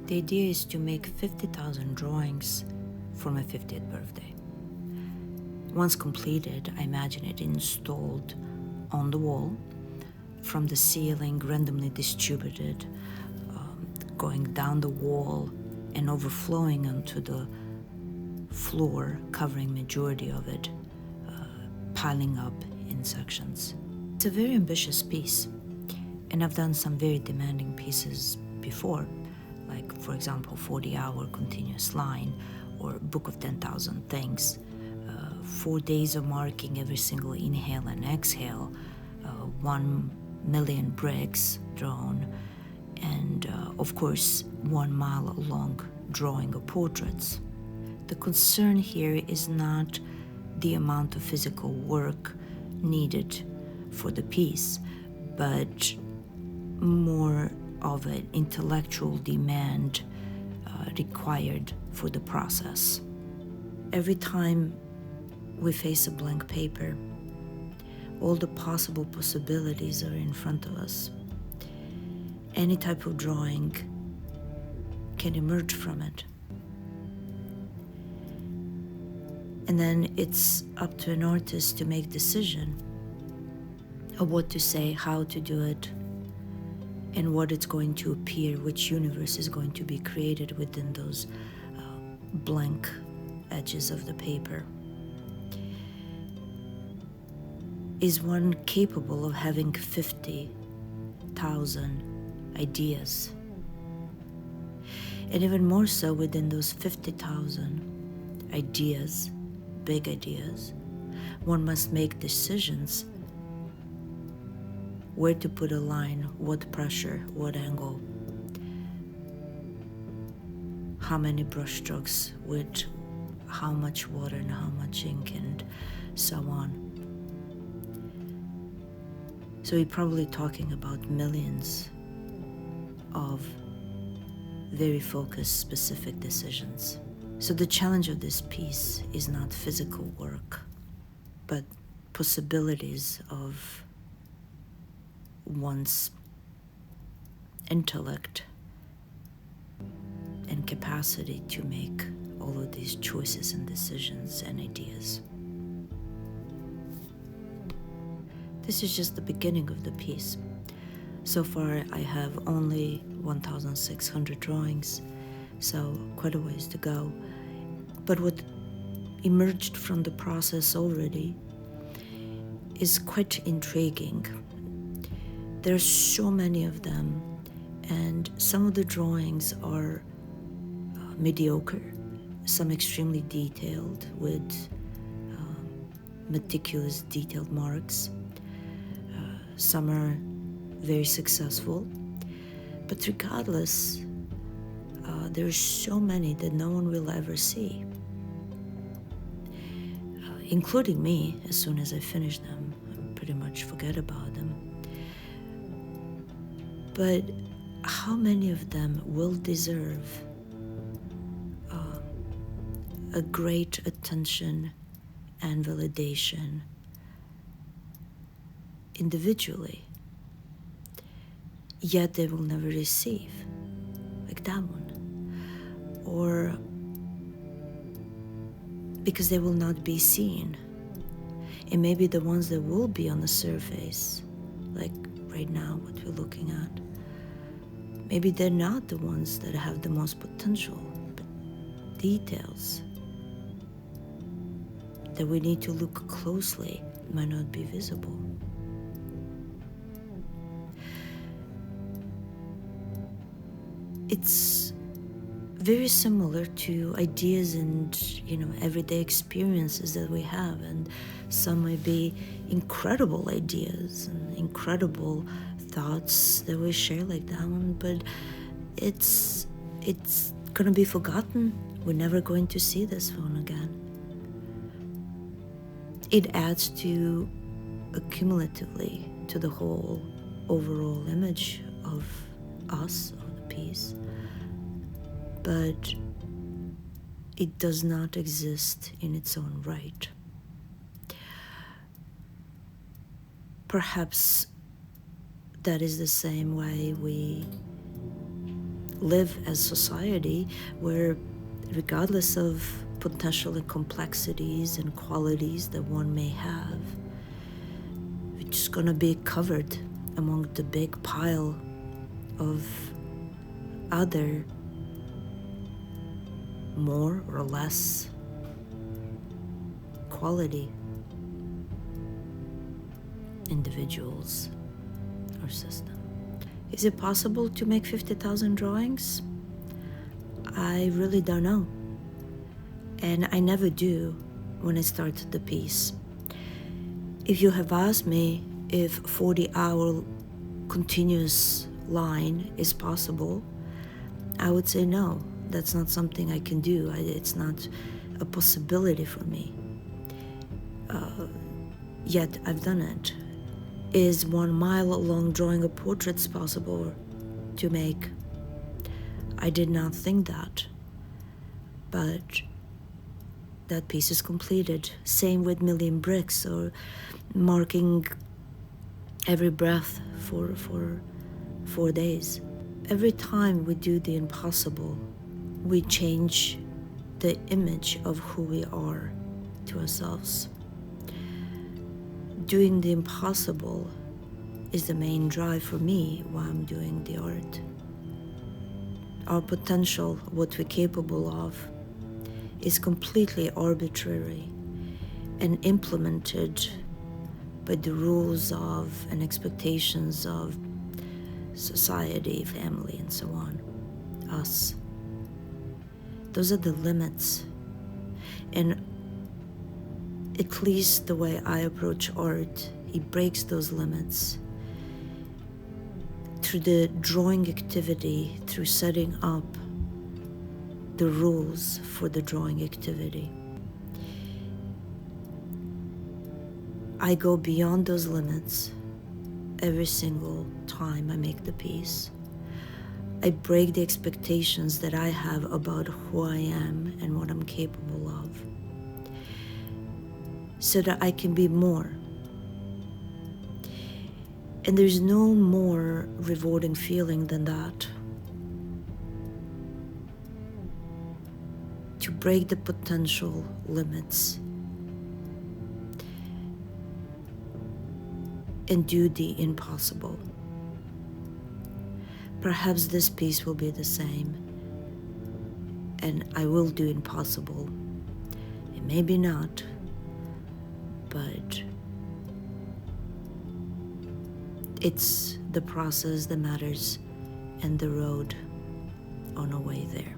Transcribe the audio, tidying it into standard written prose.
The idea is to make 50,000 drawings for my 50th birthday. Once completed, I imagine it installed on the wall, from the ceiling randomly distributed, going down the wall and overflowing onto the floor, covering majority of it, piling up in sections. It's a very ambitious piece, and I've done some very demanding pieces before, like, for example, 40-hour continuous line or Book of 10,000 Things, 4 days of marking every single inhale and exhale, 1 million bricks drawn, and of course 1 mile long drawing of portraits. The concern here is not the amount of physical work needed for the piece, but more of an intellectual demand required for the process. Every time we face a blank paper, all the possible possibilities are in front of us. Any type of drawing can emerge from it. And then it's up to an artist to make decision of what to say, how to do it, and what it's going to appear, which universe is going to be created within those blank edges of the paper. Is one capable of having 50,000 ideas? And even more so, within those 50,000 ideas, big ideas, one must make decisions where to put a line, what pressure, what angle, how many brush strokes with how much water and how much ink, and so on. So we're probably talking about millions of very focused, specific decisions. So the challenge of this piece is not physical work, but possibilities of one's intellect and capacity to make all of these choices and decisions and ideas. This is just the beginning of the piece. So far, I have only 1,600 drawings, so quite a ways to go. But what emerged from the process already is quite intriguing. There are so many of them, and some of the drawings are mediocre, some extremely detailed with meticulous detailed marks. Some are very successful, but regardless, there are so many that no one will ever see, including me. As soon as I finish them, I pretty much forget about them. But how many of them will deserve a great attention and validation individually, yet they will never receive, like that one, or because they will not be seen? And maybe the ones that will be on the surface, like right now what we're looking at, maybe they're not the ones that have the most potential, but details that we need to look closely might not be visible. It's very similar to ideas and, everyday experiences that we have, and some might be incredible ideas and incredible thoughts that we share like that one, but it's gonna be forgotten. We're never going to see this one again. It adds to, accumulatively, to the whole overall image of us, of the piece, but it does not exist in its own right. Perhaps that is the same way we live as society where, regardless of potential and complexities and qualities that one may have, we're just gonna be covered among the big pile of other more or less quality individuals or system. Is it possible to make 50,000 drawings? I really don't know. And I never do when I start the piece. If you have asked me if 40-hour continuous line is possible, I would say no. That's not something I can do. It's not a possibility for me. Yet I've done it. Is 1 mile long drawing of portraits possible to make? I did not think that. But that piece is completed. Same with Million Bricks, or marking every breath for 4 days. Every time we do the impossible, we change the image of who we are to ourselves. Doing the impossible is the main drive for me while I'm doing the art. Our potential, what we're capable of, is completely arbitrary and implemented by the rules of and expectations of society, family, and so on, us. Those are the limits. And at least the way I approach art, it breaks those limits through the drawing activity, through setting up the rules for the drawing activity. I go beyond those limits every single time I make the piece. I break the expectations that I have about who I am and what I'm capable of, so that I can be more. And there's no more rewarding feeling than that. To break the potential limits and do the impossible. Perhaps this piece will be the same, and I will do impossible. And maybe not, but it's the process that matters and the road on our way there.